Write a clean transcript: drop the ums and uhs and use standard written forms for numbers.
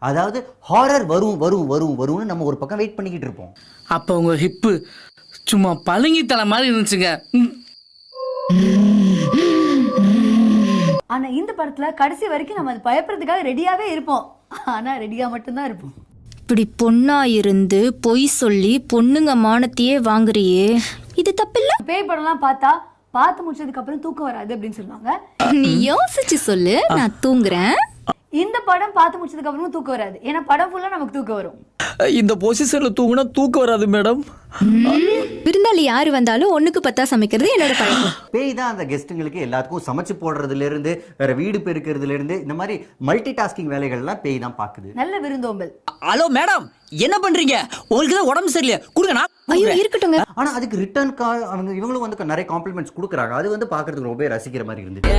அதாவது ஹாரர் வரும் வரும் வரும் வரும்னு நம்ம ஒரு பக்கம் வெயிட் பண்ணிக்கிட்டு இருப்போம். அப்போ உங்க ஹிப்பு சும்மா பழங்கி தலை மாதிரி இருந்துச்சுங்க. ஆனா இந்த படத்துல கடைசி வரைக்கும் நம்ம அது பயப்படுறதுக்காக ரெடியாவே இருப்போம். ஆனா ரெடியா மட்டும்தான் இருப்போம். இப்படி பொண்ணா இருந்து பொய் சொல்லி பொண்ணுங்க மானத்தையே வாங்குறியே, இது தப்பில்ல? பேய் படம்லாம் பார்த்து முடிச்சதுக்கு அப்புறம் தூக்கம் வராது அப்படின்னு சொல்லுவாங்க. நீ யோசிச்சு சொல்லு, நான் தூங்குறேன். இந்த படம் பார்த்து முடிச்சதுக்கு அப்புறம் தூக்கம் வராது. ஏன்னா படம் ஃபுல்லா நமக்கு தூக்கம் வரும். இந்த பொசிஷன்ல தூங்குனா தூக்கம் வராது மேடம். விருந்தாளி யாரு வந்தாலும் 1க்கு 10 சமைக்கிறது என்னோட பழக்கம். பேய் தான் அந்த கெஸ்ட்டுங்களுக்கு எல்லாத்துக்கும் சமைச்சு போடுறதுல இருந்து வேற வீடு பெருக்கிறதுல இருந்து இந்த மாதிரி மல்டி டாஸ்கிங் வேலைகள்லாம் பேய் தான் பாக்குது. நல்ல விருந்தோம்பல். ஹலோ மேடம், என்ன பண்றீங்க? உங்களுக்கு தான் உடம்பு சரியில்லை, கொடுங்க நான். ஐயோ இருக்கட்டுங்க. ஆனா அதுக்கு ரிட்டர்ன் அவங்க இவங்களும் வந்து நிறைய காம்ப்ளிமெண்ட்ஸ் கொடுக்குறாங்க. அது வந்து பாக்குறதுக்கு ரொம்ப ரசிக்கிற மாதிரி இருந்துச்சு.